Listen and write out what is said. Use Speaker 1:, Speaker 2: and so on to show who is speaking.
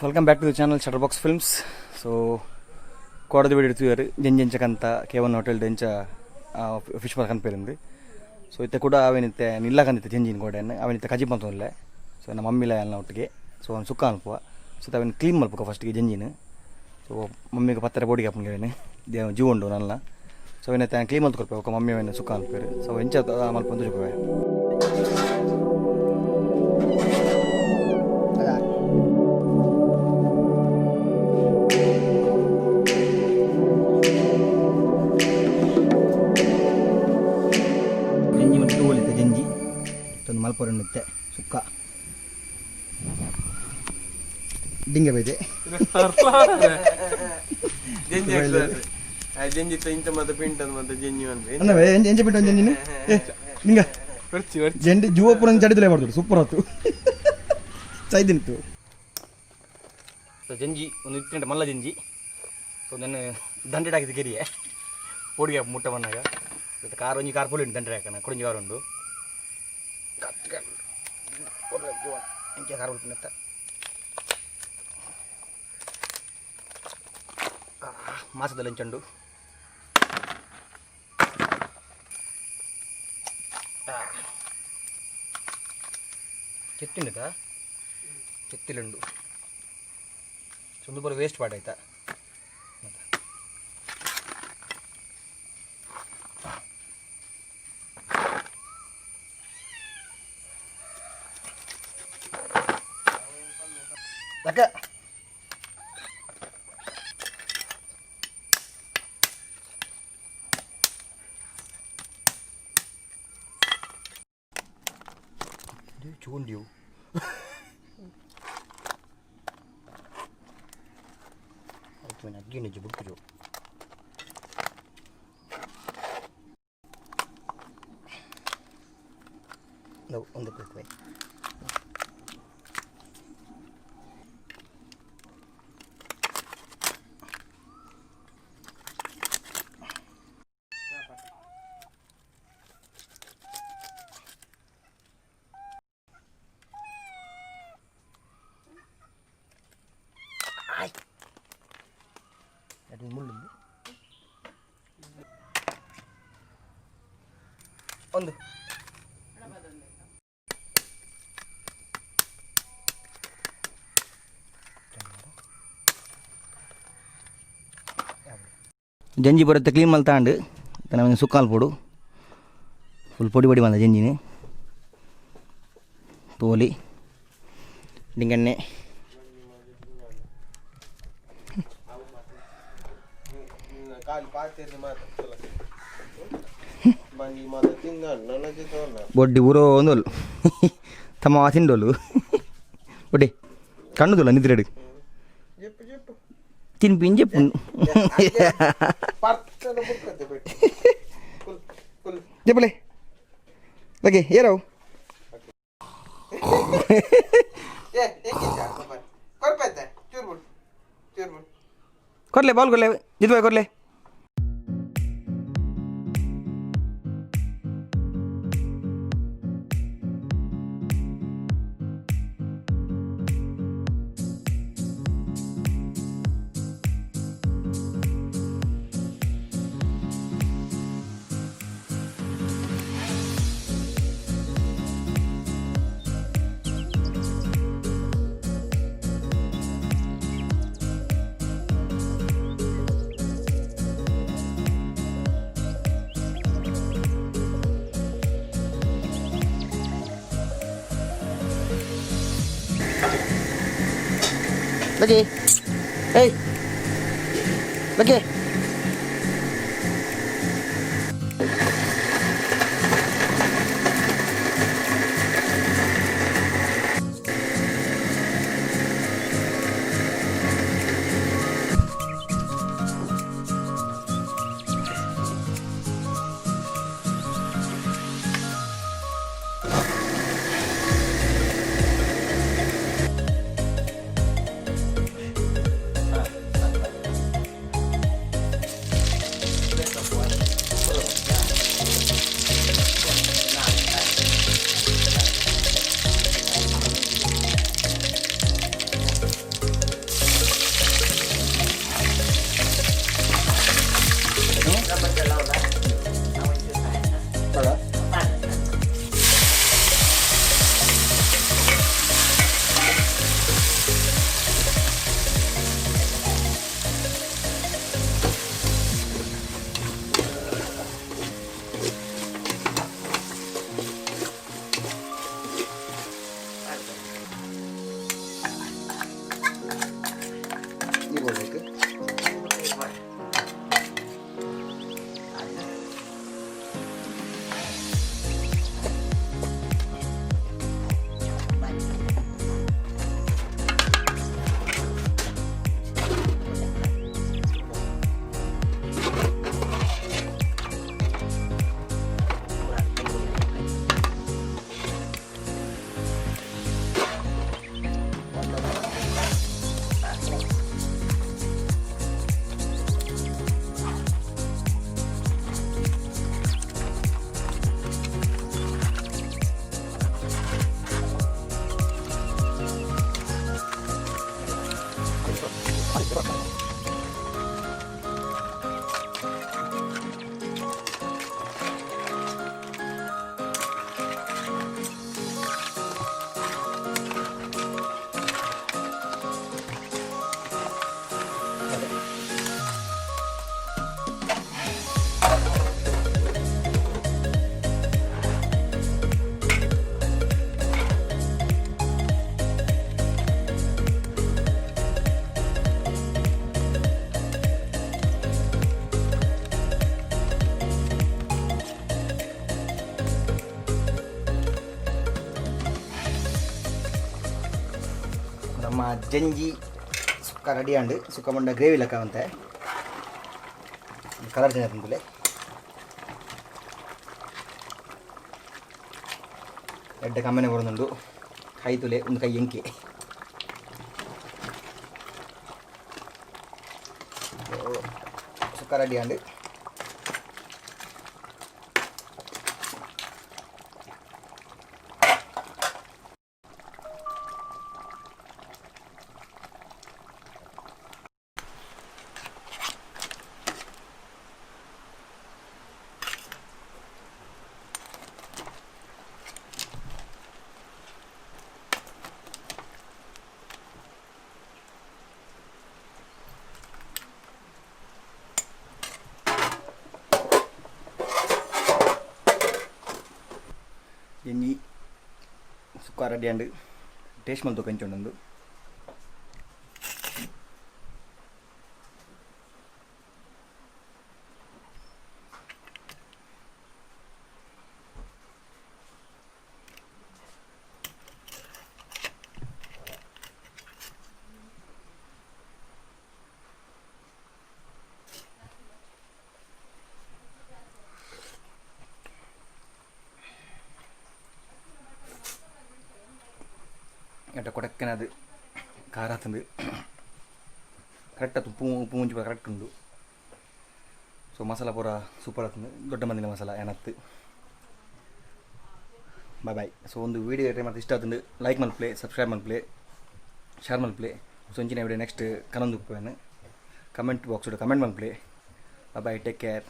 Speaker 1: Welcome back to the channel Shutter Films. So ಕೋಡದ video ఎడుతున్నారు జంజంచకంత కేవన్ హోటల్ దెంచ ఫిష్ మార్క్ కనిపేరింది. ಸೊ ಇತ್ತೆ ಕೂಡ ಅವೇನಿತ್ತೆ ನಿಲ್ಲಕಂದಿತ್ತೆ ಜಂಜಿನ ಗೋಡೆಯನ್ನು ಅವೇನಿತ್ತೆ ಕಜಿ ಬಂತಲ್ಲ. ಸೊ ನಮ್ಮ ಮಮ್ಮಿಲ ಎಲ್ಲ ಒಟ್ಟಿಗೆ ಸೊ ಅವ್ನು ಸುಕ್ಕ ಅನ್ಪುವ. ಸೊ ಅವನು ಕ್ಲೀನ್ ಮಲ್ಪಕ ಫಸ್ಟಿಗೆ ಜಂಜಿನ. ಸೊ ಮಮ್ಮಿಗೆ ಪತ್ತರ ಬೋಡಿಗೆ ಹಾಪಂಗೆ ಜೀವ ಉಂಡು ನನ್ನ. ಸೊ ಅವನತ್ತೆ ಕ್ಲೀನ್ ಮಲ್ತು ಕೊಡ್ಬೇಕು ಮಮ್ಮಿ ಅವನ ಸುಕ್ಕ ಅನ್ಪೇರು. ಸೊ ಎಂಚ ಮಲ್ಪಂದು ಜೊಪ್ಪವೆ ಮಲ್ಪೊರನ್ನುತ್ತೆ ಸುಕ್ಕ ಡಿಂಗೆ ಬೈದೆ ಜಂಡಿ ಜೂವಪುರ ಚಡಿತಲೇ ಮಾಡ್ತಾರೆ ಸೂಪರ್ ಆಯ್ತು ಚೈದಿನಿತ್ತು. ಸೊ ಜಂಜಿ ಒಂದು ಇತ್ತು ಮಲ್ಲ ಜಂಜಿ. ಸೊ ನನ್ನ ದಂಡೆ ಹಾಕಿದ ಗೆರಿಯೆ ಪೋಡಿಗೆ ಮುಟ್ಟ ಬಂದಾಗ ಕಾರ್ ಒಂಜಿ ಕಾರ್ ಪೋಲಿ ಉಂಟು ದಂಡೆ ಹಾಕೋಣ ಕೊಡಂಜಿ ಕಾರ್ ಉಂಟು ಎಂಕೆ ಕಾರ್ ಉಳ್ಪಿನತ್ತ ಮಾಸದಲ್ಲಿ ಹೆಂಚಂಡು చెత్తిండుక చెత్తిలుండు చందుపూర waste పాడైతా Laka. Dia cuan dia. Itu nak gini je berkuju. No, on the quick way. Ada mulut. Onde? ಜಂಜಿ ಬರುತ್ತೆ ಕ್ಲೀನ್ ಮಲ್ ತಗೊಂಡು ತನ್ನ ಸುಕ್ಕಾಲು ಪೋಡು ಫುಲ್ ಪೊಡಿ ಪೊಡಿ ಬಂದ ಜಂಜಿನ ತೋಲಿ ಡಿಂಗಣ್ಣೆ బొడ్డి ఊరో వందోళ్ళు తమ తిండోళ్ళు బొడ్డి కన్నుదోళ్ళ నిద్రడు తినిపించి చెప్పు చెప్పలే ఓకే ఏరావు కొట్లే బాల్ కొట్లే జిద్బాయ్ కొట్లే Lagi. Hey. Lagi. ನಮ್ಮ ಜಂಜಿ ಸುಕ್ಕ ರೆಡಿ ಆಂಡು ಸುಕ್ಕ ಮಂಡ ಗ್ರೇವಿ ಲೆಕ್ಕ ಅಂತೆ ಕಲರ್ ಜನ ತಂದಿಲ್ಲ ಎಡ್ಡೆ ಕಮ್ಮನೆ ಬರೋದುಂಡು ಕೈ ತುಲೆ ಒಂದು ಕೈ ಎಂಕಿ ಸುಕ್ಕ ರೆಡಿ ಆಂಡು ಎಣ್ಣೆ ಸುಕ್ಕ ರೆಡಿ ಆಂಡು ಟೇಸ್ಟ್ ಮಲ್ತು ಕಂಚೊಂಡು ಎಟ್ಟ ಕೊಡಕ್ಕನದು ಖಾರ ತಂದು ಕರೆಕ್ಟ್ ಆಯ್ತು ಉಪ್ಪು ಮುಂಚೆ ಕರೆಕ್ಟ್ ಉಂಡು ಸೊ ಮಸಾಲ ಪೂರ ಸೂಪರ್ ಆಗ್ತದೆ ದೊಡ್ಡ ಮಂದಿನ ಮಸಾಲ ಏನತ್ತು ಬಾಯ್ ಸೊ ಒಂದು ವೀಡಿಯೋ ಏಟ್ರೆ ಮತ್ತು ಇಷ್ಟ ಆಗ್ತದೆ ಲೈಕ್ ಮಲ್ಪ್ಲೆ ಸಬ್ಸ್ಕ್ರೈಬ್ ಮಲ್ಪ್ಲೆ ಶೇರ್ ಮಲ್ಪ್ಲೆ ಸೊಂಚಿನ ವಿಡಿಯೋ ನೆಕ್ಸ್ಟ್ ಕನೊಂದು ಕಮೆಂಟ್ ಬಾಕ್ಸ್ ಕಮೆಂಟ್ ಮಲ್ಪ್ಲೆ ಬಾಯ್ ಟೇಕ್ ಕೇರ್.